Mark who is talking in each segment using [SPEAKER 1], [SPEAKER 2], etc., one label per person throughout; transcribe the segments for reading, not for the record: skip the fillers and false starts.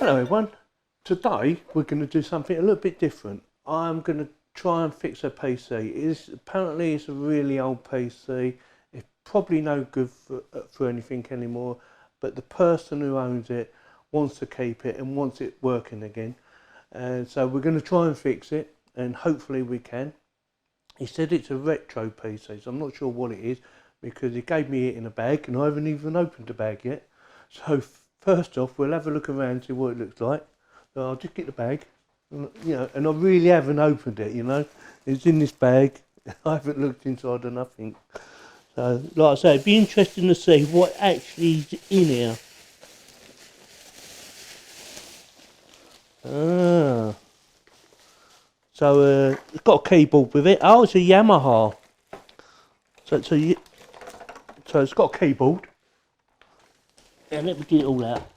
[SPEAKER 1] Hello everyone, today we're going to do something a little bit different. I'm going to try and fix a PC. Apparently it's a really old PC, it's probably no good for anything anymore, but the person who owns it wants to keep it and wants it working again. And so we're going to try and fix it, and hopefully we can. He said it's a retro PC, so I'm not sure what it is because he gave me it in a bag and I haven't even opened the bag yet. So first off, we'll have a look around and see what it looks like. So I'll just get the bag, and I really haven't opened it, It's in this bag. I haven't looked inside or nothing. So, like I say, it'd be interesting to see what actually is in here. So it's got a keyboard with it. Oh, it's a Yamaha. So it's got a keyboard. And let me get it all out.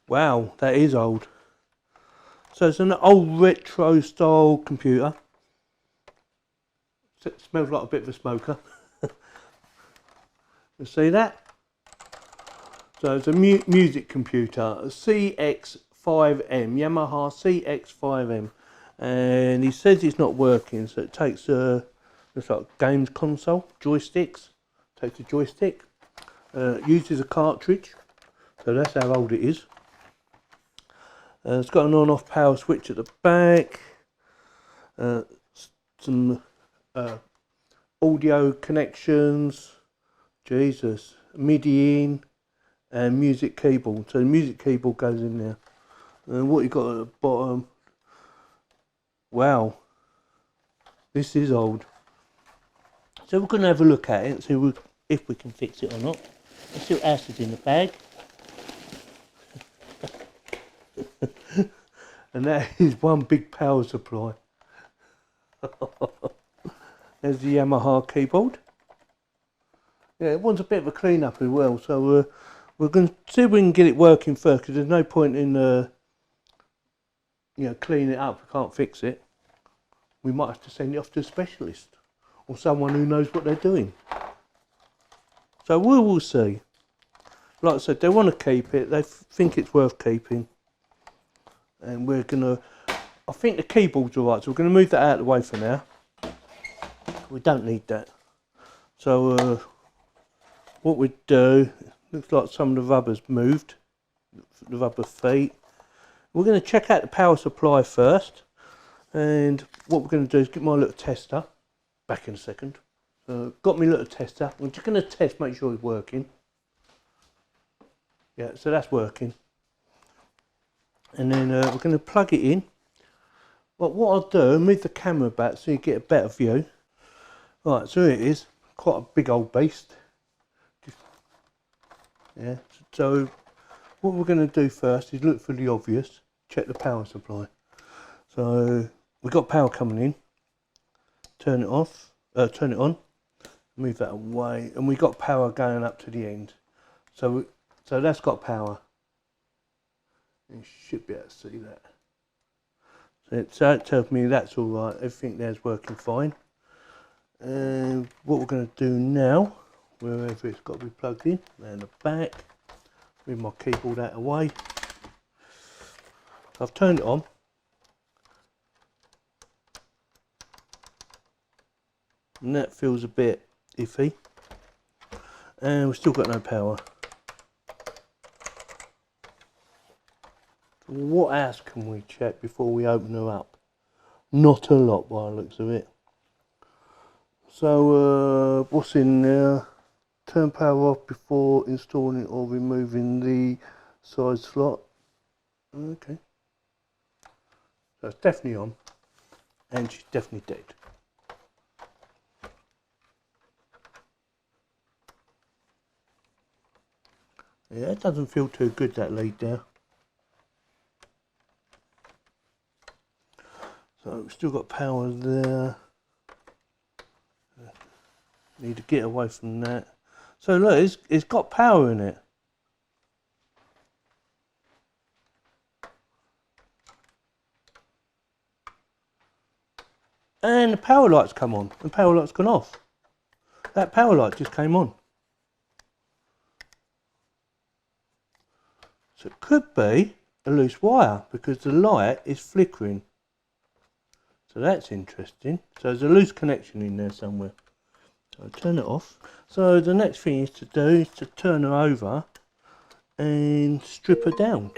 [SPEAKER 1] Wow, that is old. So it's an old retro style computer. It smells like a bit of a smoker. You see that? So it's a music computer, a CX5M, Yamaha CX5M. And he says it's not working, so it takes looks like games console, joysticks. Takes a joystick. Uses a cartridge, so that's how old it is. It's got an on-off power switch at the back, some audio connections, Jesus, MIDI in and music keyboard. So the music keyboard goes in there. And what you got at the bottom, wow, this is old. So we're going to have a look at it and see if we can fix it or not. Let's see what else is in the bag. And that is one big power supply. There's the Yamaha keyboard. Yeah, it wants a bit of a clean up as well, so we're going to see if we can get it working first, because there's no point in cleaning it up. We can't fix it. We might have to send it off to a specialist or someone who knows what they're doing. So we will see. Like I said, they want to keep it. They think it's worth keeping. And we're going to... I think the keyboard's alright, so we're going to move that out of the way for now. We don't need that. So what we do... Looks like some of the rubber's moved. The rubber feet. We're going to check out the power supply first. And what we're going to do is get my little tester. Back in a second. Got my little tester. I'm just going to test, make sure it's working. Yeah, so that's working. And then we're going to plug it in. But what I'll do, move the camera back so you get a better view. Right, so here it is. Quite a big old beast. Yeah, so what we're going to do first is look for the obvious. Check the power supply. So we've got power coming in. Turn it off. Turn it on. Move that away, and we got power going up to the end. So that's got power. You should be able to see that. So it tells me that's all right. Everything there's working fine. And what we're going to do now, wherever it's got to be plugged in, around the back. Move my keyboard out of the way. I've turned it on. And that feels a bit iffy, and we've still got no power. What else can we check before we open her up? Not a lot by the looks of it. So what's in there? Turn power off before installing or removing the side slot. Okay, so it's definitely on, and she's definitely dead. Yeah, it doesn't feel too good, that lead there. So we've still got power there. Need to get away from that. So look, it's got power in it. And the power light's come on, and power light's gone off. That power light just came on. So it could be a loose wire because the light is flickering. So that's interesting. So there's a loose connection in there somewhere. So I'll turn it off. So the next thing is to do is to turn her over and strip her down.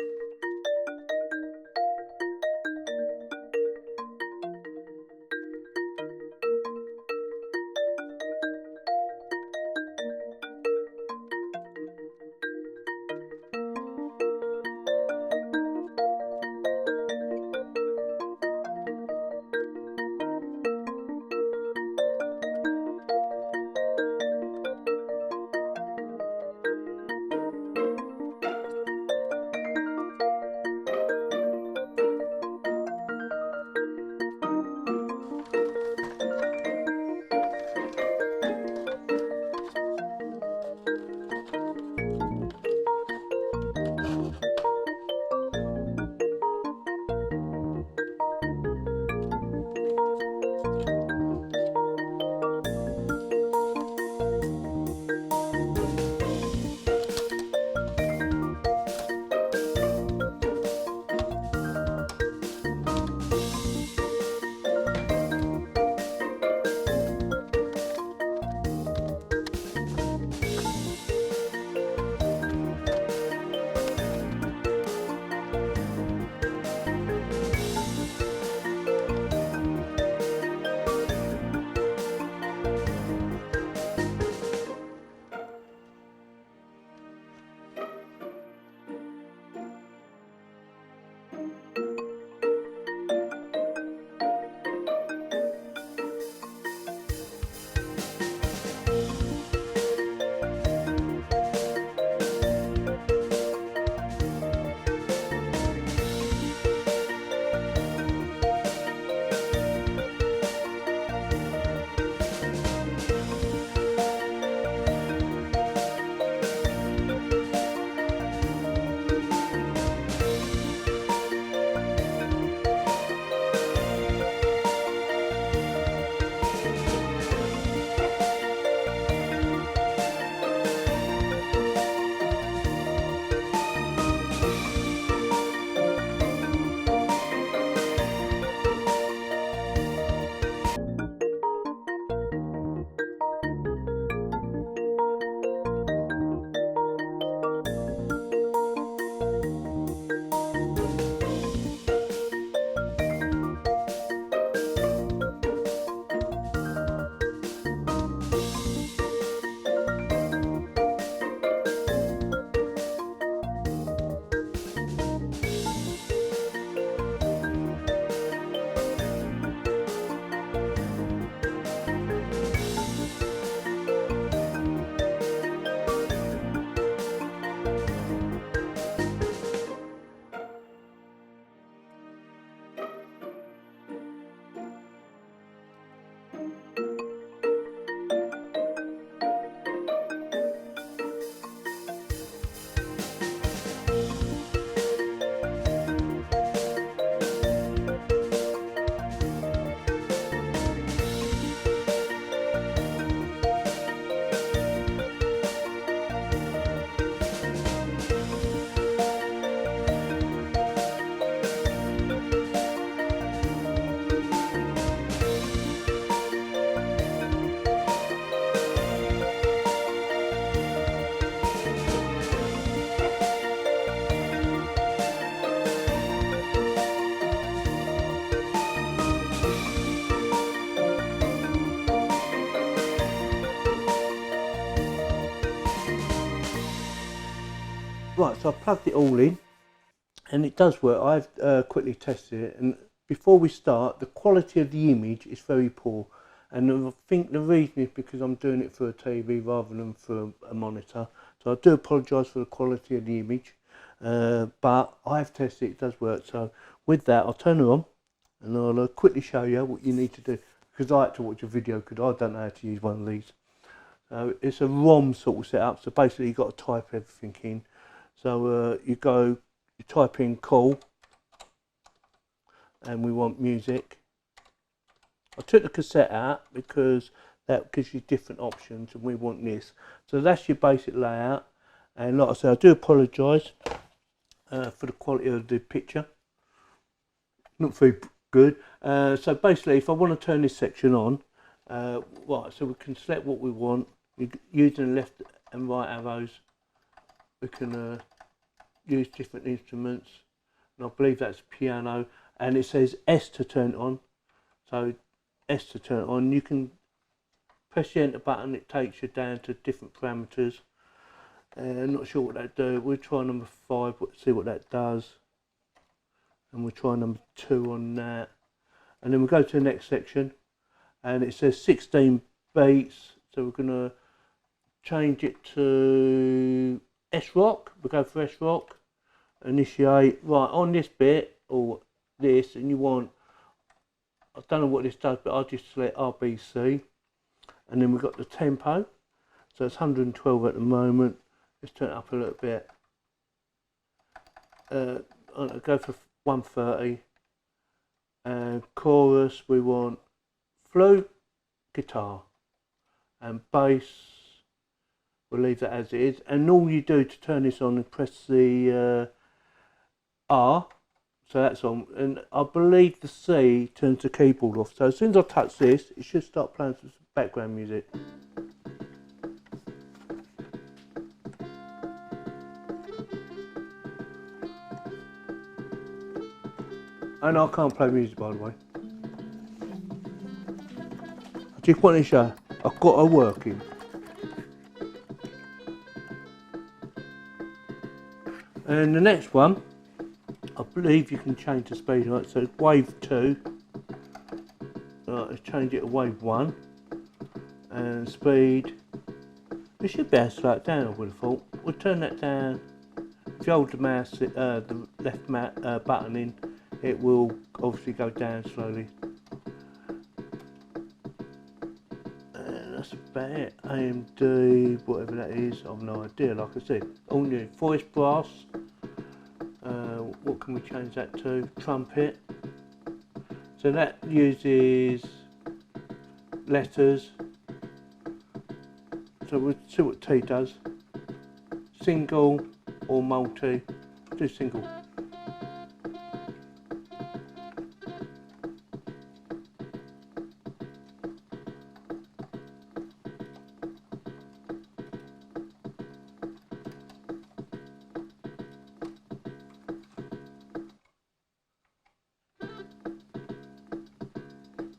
[SPEAKER 1] Right, so I've plugged it all in and it does work. I've quickly tested it, and before we start, the quality of the image is very poor, and I think the reason is because I'm doing it for a TV rather than for a monitor. So I do apologise for the quality of the image, but I've tested it, it does work. So with that, I'll turn it on and I'll quickly show you what you need to do, because I like to watch a video because I don't know how to use one of these. So it's a ROM sort of setup, so basically you've got to type everything in. So you type in call, and we want music. I took the cassette out because that gives you different options, and we want this. So that's your basic layout. And like I said, I do apologise for the quality of the picture. Not very good. So basically, if I want to turn this section on, right, so we can select what we want. Using the left and right arrows, we can use different instruments. And I believe that's piano. And it says S to turn it on. So S to turn it on. You can press the enter button. It takes you down to different parameters. I'm not sure what that do. We'll try number 5. See what that does. And we'll try number 2 on that, and then we'll go to the next section, and it says 16 beats, so we're going to change it to S rock. We'll go for S rock, initiate. Right, on this bit or this, and you want, I don't know what this does, but I'll just select RBC, and then we've got the tempo, so it's 112 at the moment. Let's turn it up a little bit. I'll go for 130, and chorus we want flute, guitar, and bass we'll leave that as it is. And all you do to turn this on is press the R, so that's on, and I believe the C turns the keyboard off. So as soon as I touch this, it should start playing some background music. And I can't play music, by the way. I just want to show I've got her working. And the next one, I believe you can change the speed. Right, so it's wave 2. Let's change it to wave 1. And speed. We should be able to slow it down, I would have thought. We'll turn that down. If you hold the mouse, the left button in, it will obviously go down slowly. And that's about it. AMD, whatever that is, I've no idea. Like I said, all new voice brass. What can we change that to? Trumpet. So that uses letters. So we'll see what T does. Single or multi. Do single.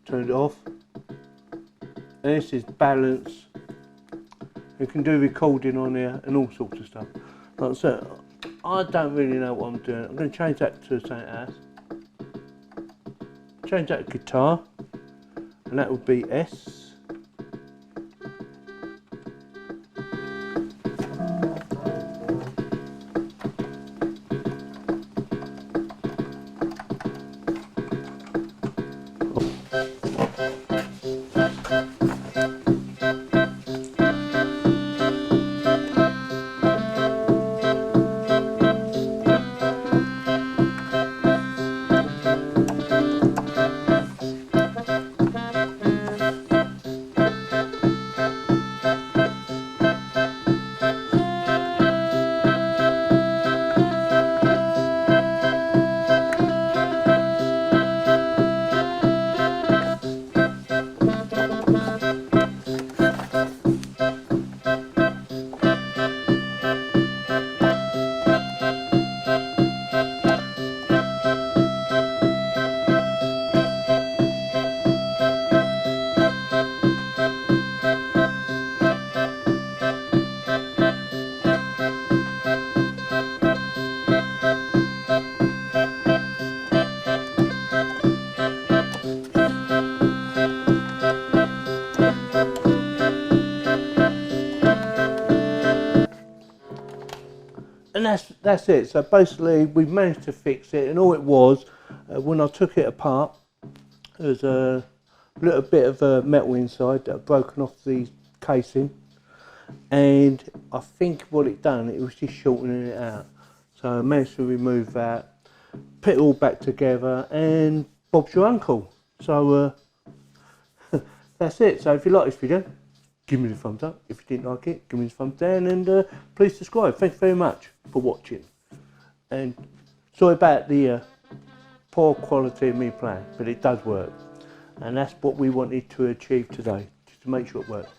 [SPEAKER 1] Turn it off, and this is balance. You can do recording on here and all sorts of stuff. Like I said, I don't really know what I'm doing. I'm going to change that to something else. Change that to guitar, and that would be S. And that's it. So basically we've managed to fix it, and all it was, when I took it apart, there's a little bit of metal inside that had broken off the casing, and I think what it done, it was just shortening it out. So I managed to remove that, put it all back together, and Bob's your uncle. So that's it. So if you like this video, give me the thumbs up. If you didn't like it, give me the thumbs down, and please subscribe. Thanks very much for watching. And sorry about the poor quality of me playing, but it does work. And that's what we wanted to achieve today, just to make sure it works.